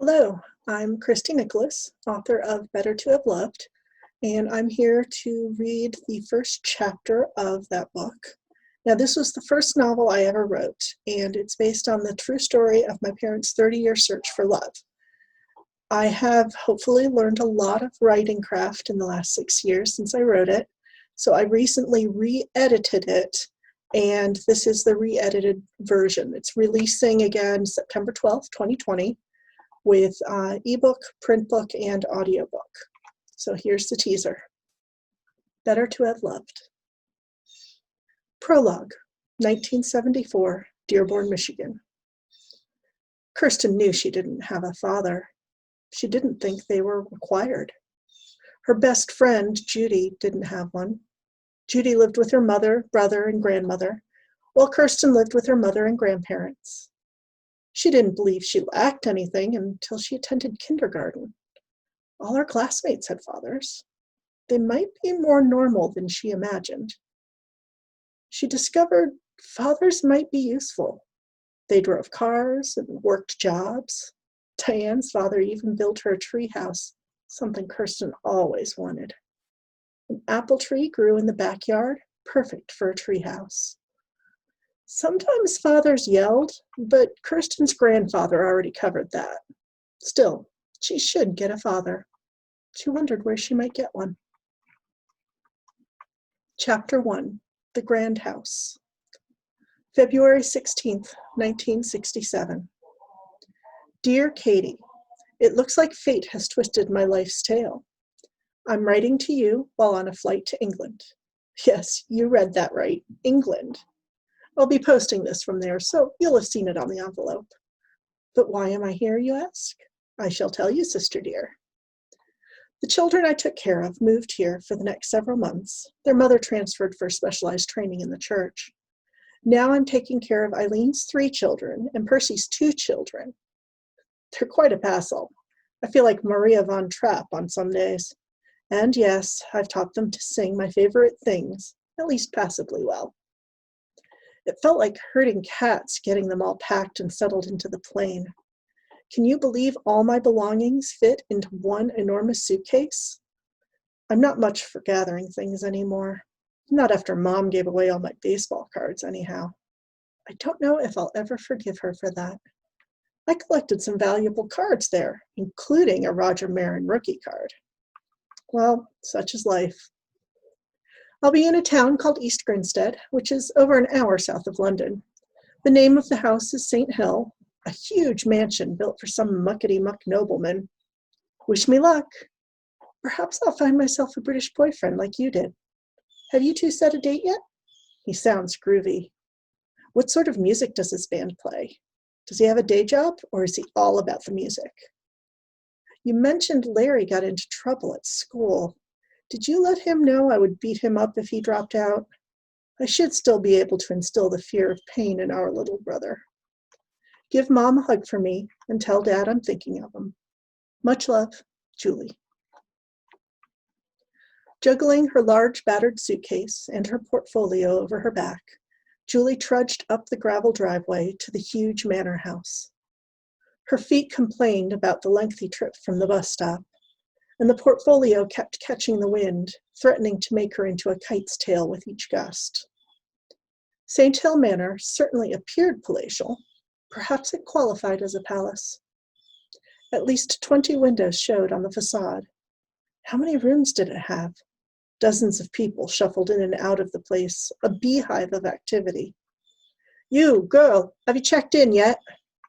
Hello, I'm Christy Nicholas, author of Better to Have Loved, and I'm here to read the first chapter of that book. Now, this was the first novel I ever wrote, and it's based on the true story of my parents' 30-year search for love. I have hopefully learned a lot of writing craft in the last 6 years since I wrote it, so I recently re-edited it, and this is the re-edited version. It's releasing again September 12th, 2020. With ebook, print book, and audiobook. So here's the teaser. Better to Have Loved. Prologue, 1974, Dearborn, Michigan. Kirsten knew she didn't have a father. She didn't think they were required. Her best friend, Judy, didn't have one. Judy lived with her mother, brother, and grandmother, while Kirsten lived with her mother and grandparents. She didn't believe she lacked anything until she attended kindergarten. All her classmates had fathers. They might be more normal than she imagined. She discovered fathers might be useful. They drove cars and worked jobs. Diane's father even built her a tree house, something Kirsten always wanted. An apple tree grew in the backyard, perfect for a tree house. Sometimes fathers yelled, but Kirsten's grandfather already covered that. Still, she should get a father. She wondered where she might get one. Chapter 1, The Grand House. February 16th, 1967. Dear Katie, it looks like fate has twisted my life's tale. I'm writing to you while on a flight to England. Yes, you read that right, England. I'll be posting this from there, so you'll have seen it on the envelope. But why am I here, you ask? I shall tell you, sister dear. The children I took care of moved here for the next several months. Their mother transferred for specialized training in the church. Now I'm taking care of Eileen's 3 children and Percy's 2 children. They're quite a passel. I feel like Maria von Trapp on some days. And yes, I've taught them to sing my favorite things, at least passably well. It felt like herding cats getting them all packed and settled into the plane. Can you believe all my belongings fit into one enormous suitcase? I'm not much for gathering things anymore. Not after Mom gave away all my baseball cards, anyhow. I don't know if I'll ever forgive her for that. I collected some valuable cards there, including a Roger Marin rookie card. Well, such is life. I'll be in a town called East Grinstead, which is over an hour south of London. The name of the house is St. Hill, a huge mansion built for some muckety-muck nobleman. Wish me luck. Perhaps I'll find myself a British boyfriend like you did. Have you 2 set a date yet? He sounds groovy. What sort of music does his band play? Does he have a day job, or is he all about the music? You mentioned Larry got into trouble at school. Did you let him know I would beat him up if he dropped out? I should still be able to instill the fear of pain in our little brother. Give Mom a hug for me and tell Dad I'm thinking of him. Much love, Julie. Juggling her large battered suitcase and her portfolio over her back, Julie trudged up the gravel driveway to the huge manor house. Her feet complained about the lengthy trip from the bus stop, and the portfolio kept catching the wind, threatening to make her into a kite's tail with each gust. St. Hill Manor certainly appeared palatial. Perhaps it qualified as a palace. At least 20 windows showed on the facade. How many rooms did it have? Dozens of people shuffled in and out of the place, a beehive of activity. You, girl, have you checked in yet?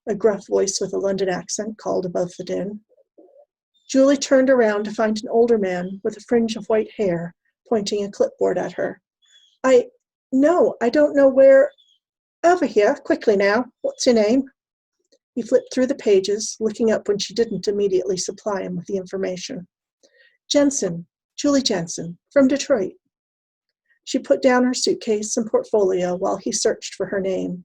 A gruff voice with a London accent called above the din. Julie turned around to find an older man with a fringe of white hair pointing a clipboard at her. No, I don't know where. Over here, quickly now. What's your name? He flipped through the pages, looking up when she didn't immediately supply him with the information. Jensen, Julie Jensen, from Detroit. She put down her suitcase and portfolio while he searched for her name.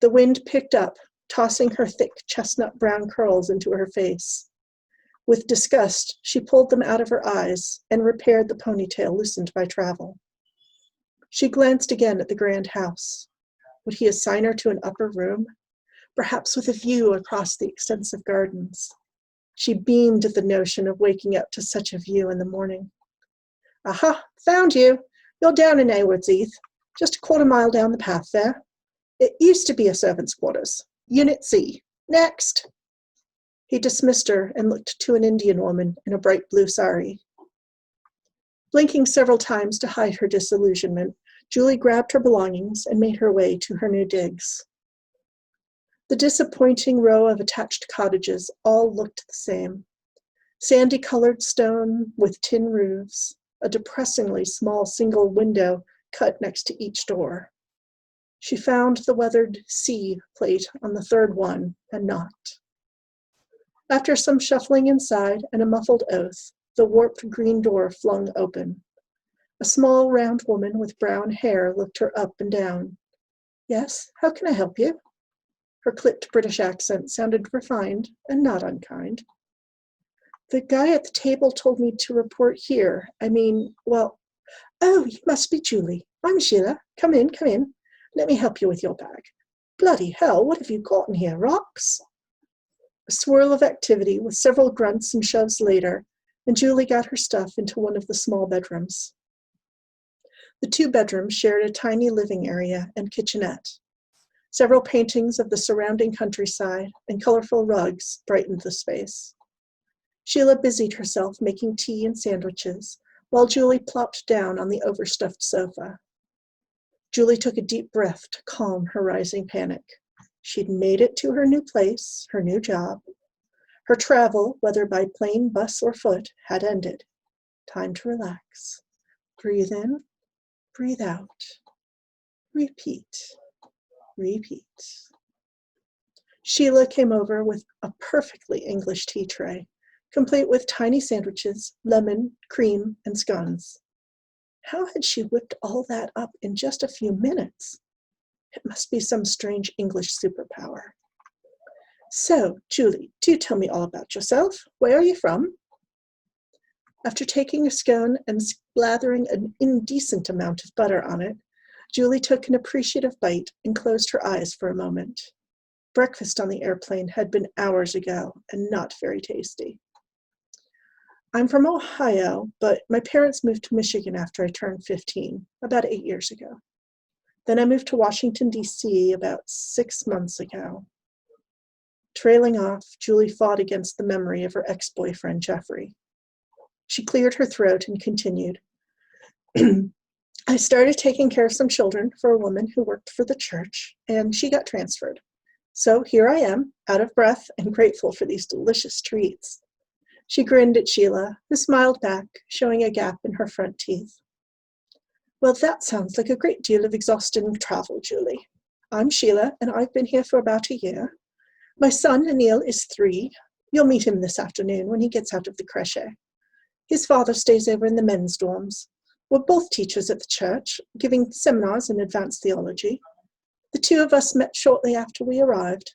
The wind picked up, tossing her thick chestnut brown curls into her face. With disgust, she pulled them out of her eyes and repaired the ponytail loosened by travel. She glanced again at the grand house. Would he assign her to an upper room? Perhaps with a view across the extensive gardens. She beamed at the notion of waking up to such a view in the morning. Aha, found you. You're down in Haywards Heath, just a quarter-mile down the path there. It used to be a servant's quarters. Unit C. Next. He dismissed her and looked to an Indian woman in a bright blue sari. Blinking several times to hide her disillusionment, Julie grabbed her belongings and made her way to her new digs. The disappointing row of attached cottages all looked the same. Sandy-colored stone with tin roofs, a depressingly small single window cut next to each door. She found the weathered C plate on the third one and knocked. After some shuffling inside and a muffled oath, the warped green door flung open. A small, round woman with brown hair looked her up and down. Yes, how can I help you? Her clipped British accent sounded refined and not unkind. The guy at the table told me to report here. Oh, you must be Julie. I'm Sheila. Come in, come in. Let me help you with your bag. Bloody hell, what have you got in here, rocks? A swirl of activity with several grunts and shoves later, and Julie got her stuff into one of the small bedrooms. The two bedrooms shared a tiny living area and kitchenette. Several paintings of the surrounding countryside and colorful rugs brightened the space. Sheila busied herself making tea and sandwiches, while Julie plopped down on the overstuffed sofa. Julie took a deep breath to calm her rising panic. She'd made it to her new place, her new job. Her travel, whether by plane, bus, or foot, had ended. Time to relax. Breathe in, breathe out. Repeat. Repeat. Sheila came over with a perfectly English tea tray, complete with tiny sandwiches, lemon, cream, and scones. How had she whipped all that up in just a few minutes? It must be some strange English superpower. So, Julie, do tell me all about yourself. Where are you from? After taking a scone and splattering an indecent amount of butter on it, Julie took an appreciative bite and closed her eyes for a moment. Breakfast on the airplane had been hours ago and not very tasty. I'm from Ohio, but my parents moved to Michigan after I turned 15, about 8 years ago. Then I moved to Washington, D.C. about 6 months ago. Trailing off, Julie fought against the memory of her ex-boyfriend, Jeffrey. She cleared her throat and continued. I started taking care of some children for a woman who worked for the church, and she got transferred. So here I am, out of breath and grateful for these delicious treats. She grinned at Sheila, who smiled back, showing a gap in her front teeth. Well, that sounds like a great deal of exhausting travel, Julie. I'm Sheila, and I've been here for about a year. My son, Anil, is 3. You'll meet him this afternoon when he gets out of the creche. His father stays over in the men's dorms. We're both teachers at the church, giving seminars in advanced theology. The two of us met shortly after we arrived.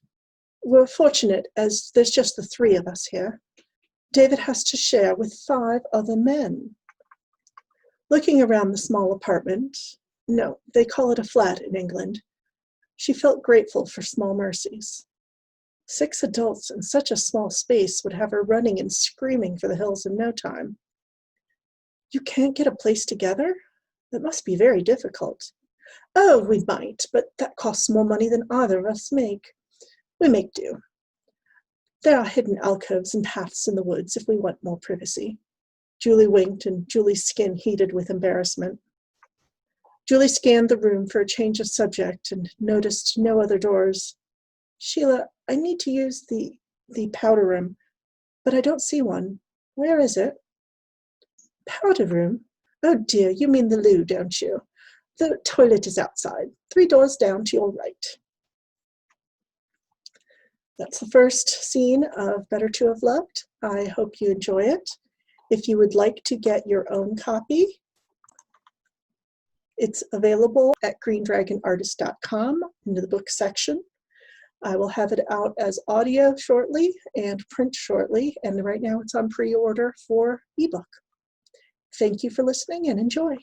We're fortunate as there's just the 3 of us here. David has to share with 5 other men. Looking around the small apartment, no, they call it a flat in England, she felt grateful for small mercies. 6 adults in such a small space would have her running and screaming for the hills in no time. You can't get a place together? That must be very difficult. Oh, we might, but that costs more money than either of us make. We make do. There are hidden alcoves and paths in the woods if we want more privacy. Julie winked, and Julie's skin heated with embarrassment. Julie scanned the room for a change of subject and noticed no other doors. Sheila, I need to use the powder room, but I don't see one. Where is it? Powder room? Oh dear, you mean the loo, don't you? The toilet is outside, 3 doors down to your right. That's the first scene of Better to Have Loved. I hope you enjoy it. If you would like to get your own copy, it's available at greendragonartist.com in the book section. I will have it out as audio shortly and print shortly, and right now it's on pre-order for ebook. Thank you for listening and enjoy.